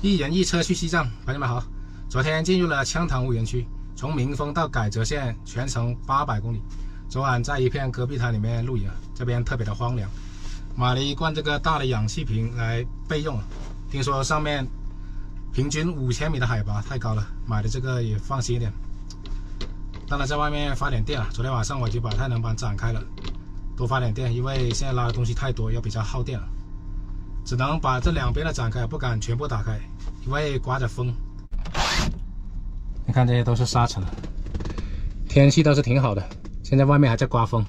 一人一车去西藏，朋友们好。昨天进入了羌塘无人区，从鸣峰到改则县全程800公里。昨晚在一片戈壁滩里面露营，这边特别的荒凉，买了一罐这个大的氧气瓶来备用。听说上面平均5000米的海拔太高了，买的这个也放心一点。当然在外面发点电了，昨天晚上我就把太阳能板展开了，多发点电，因为现在拉的东西太多，要比较耗电了。只能把这两边的展开，不敢全部打开，因为刮着风。你看这些都是沙尘，天气倒是挺好的，现在外面还在刮风。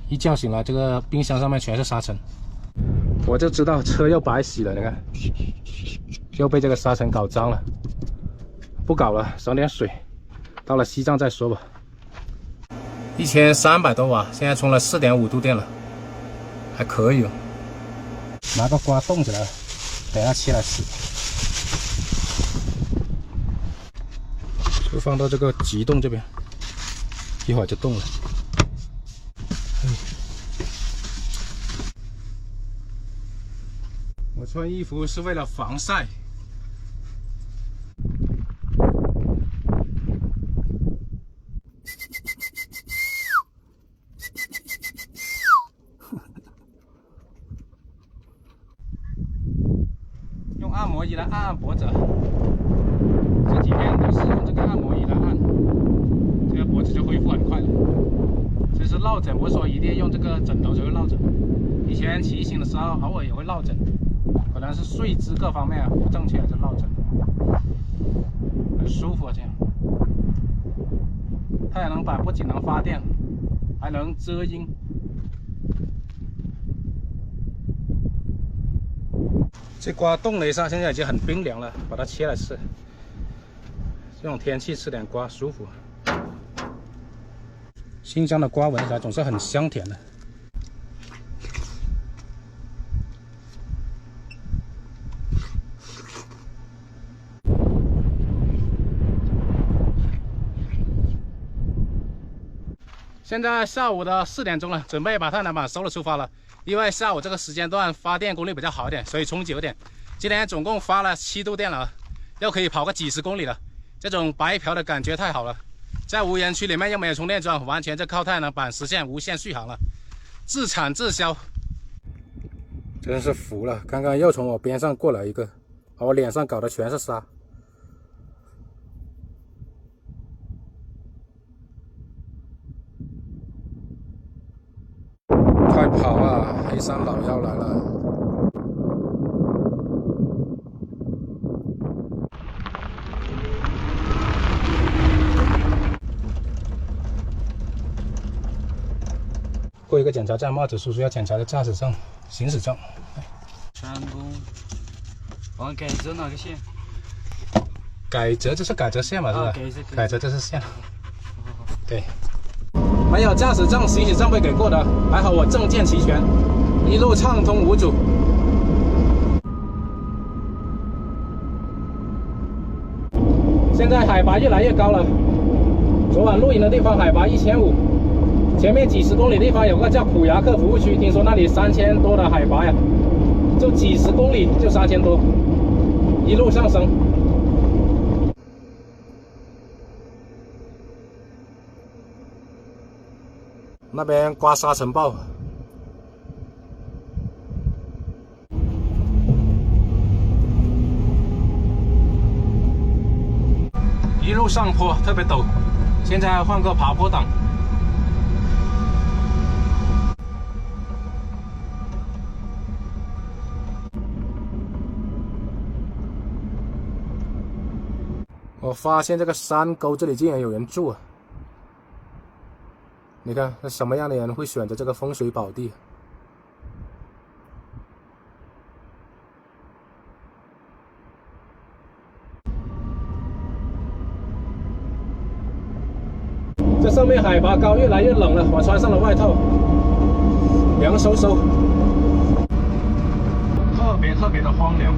一觉醒来，这个冰箱上面全是沙尘，我就知道车又白洗了。你看，又被这个沙尘搞脏了。不搞了，省点水，到了西藏再说吧。1300多瓦，现在充了4.5度电了，还可以哦。拿个刮冻起来了，等下切来吃。就放到这个极冻这边，一会儿就冻了。我穿衣服是为了防晒。用按摩仪来按按脖子，这几天都是用这个按摩仪来按，这个脖子就恢复很快了。其实落枕不是说一定用这个枕头才会落枕，以前骑行的时候偶尔也会落枕，可能是睡姿各方面不正确就落枕，很舒服啊这样。太阳能板不仅能发电，还能遮阴。这瓜冻了一下，现在已经很冰凉了，把它切来吃。这种天气吃点瓜舒服。新疆的瓜闻起来总是很香甜的。现在下午的4点钟了，准备把太阳能板收了出发了。因为下午这个时间段发电功率比较好一点，所以充久点。今天总共发了7度电了，又可以跑个几十公里了。这种白嫖的感觉太好了。在无人区里面又没有充电桩，完全就靠太阳能板实现无线续航了，自产自销。真是服了！刚刚又从我边上过来一个，把我脸上搞的全是沙。快跑啊！黑山老妖来了！过一个检查站，帽子叔叔要检查的驾驶证、行驶证。成功。往改则哪个县？改则这是改则县嘛？是吧？改则这是县。对。没有驾驶证、行驶证被给过的，还好我证件齐全，一路畅通无阻。现在海拔越来越高了，昨晚露营的地方海拔1500，前面几十公里地方有个叫普牙克服务区，听说那里3000多的海拔呀，就几十公里就3000多，一路上升。那边刮沙尘暴，一路上坡特别陡，现在换个爬坡档。我发现这个山沟这里竟然有人住啊！你看，那什么样的人会选择这个风水宝地？这上面海拔高，越来越冷了。我穿上了外套，凉飕飕，特别的荒凉。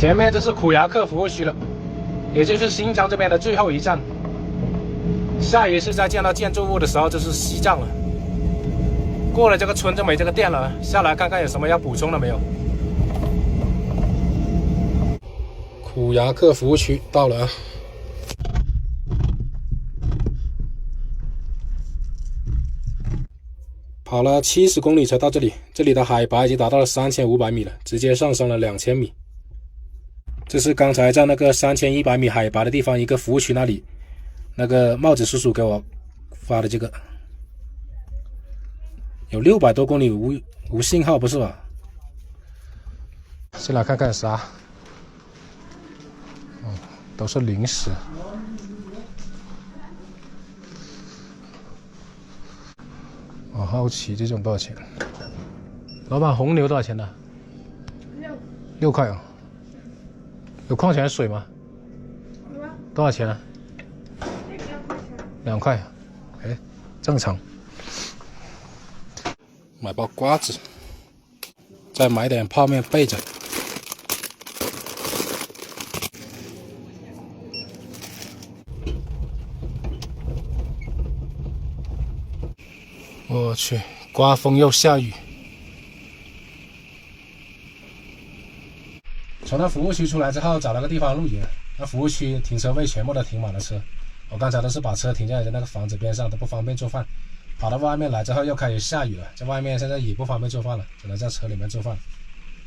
前面这是苦牙克服务区了，也就是新疆这边的最后一站。下一次再见到建筑物的时候，就是西藏了。过了这个村就没这个店了，下来看看有什么要补充的没有。苦牙克服务区到了啊！跑了70公里才到这里，这里的海拔已经达到了3500米了，直接上升了2000米。这是刚才在那个3100米海拔的地方一个服务区那里，那个帽子叔叔给我发的这个，有600多公里无信号，不是吧？先来看看啥，都是零食。我好奇这种多少钱？老板，红牛多少钱呢？6块啊。有矿泉水吗？有啊。多少钱啊？2块。哎，正常。买包瓜子，再买点泡面备着。我去，刮风又下雨。从那服务区出来之后，找了个地方露营。那服务区停车位全部都停满了车，我刚才都是把车停在那个房子边上，都不方便做饭。跑到外面来之后又开始下雨了，在外面现在也不方便做饭了，只能在车里面做饭。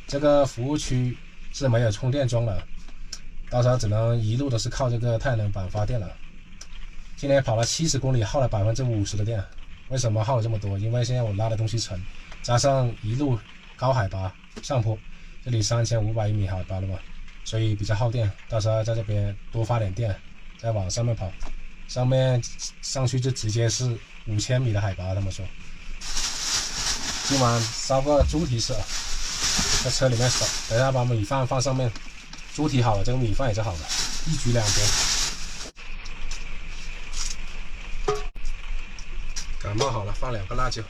这个服务区是没有充电桩了，到时候只能一路都是靠这个太阳能板发电了。今天跑了70公里，耗了50%的电。为什么耗了这么多？因为现在我拉的东西沉，加上一路高海拔上坡，这里3500米海拔了嘛，所以比较耗电。到时候在这边多发点电，再往上面跑，上去就直接是5000米的海拔。他们说，今晚烧个猪蹄吃，在车里面烧，等一下把米饭放上面，猪蹄好了，这个米饭也就好了，一举两得。感冒好了，放2个辣椒。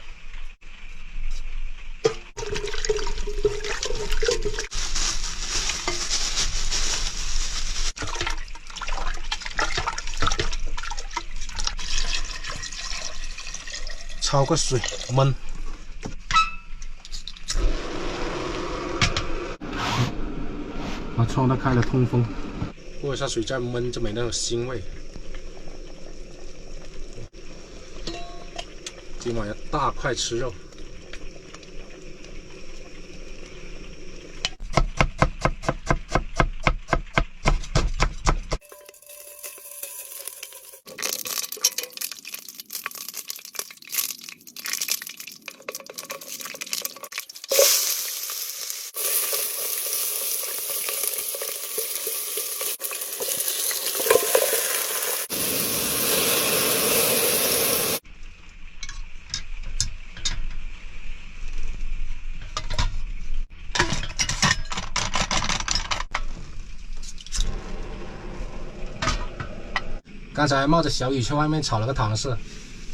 焯个水焖。把窗都开了通风，过一下水再焖就没那种腥味。今晚要大块吃肉。刚才冒着小雨去外面炒了个糖柿，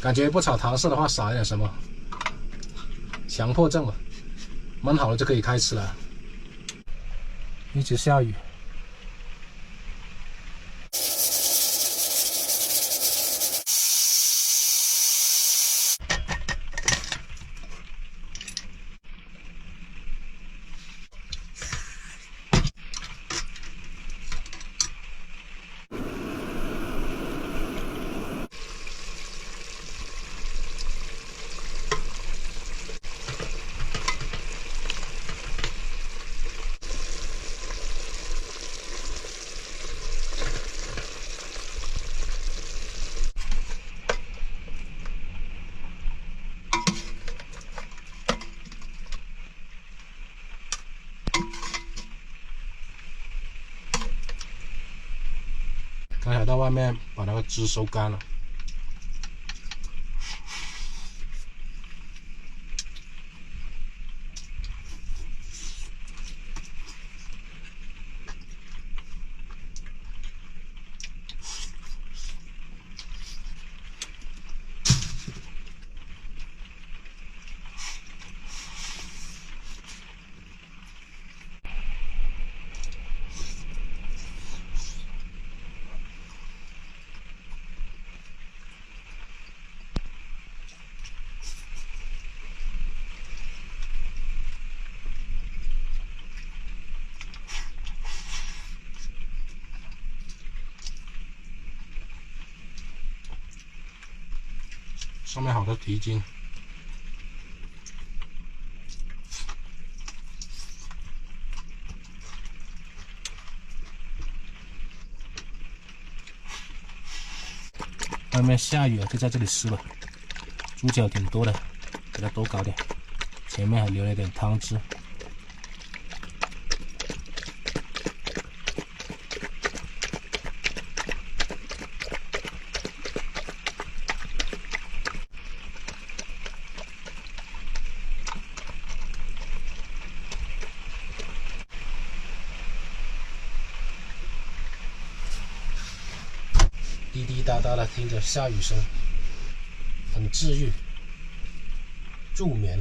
感觉不炒糖柿的话少一点什么，强迫症嘛。焖好了就可以开吃了。一直下雨。刚才到外面把那个汁收干了。上面好多蹄筋。外面下雨了，就在这里吃吧。猪脚挺多的，给它多搞点。前面还留了点汤汁。滴滴答答的听着下雨声，很治愈，助眠。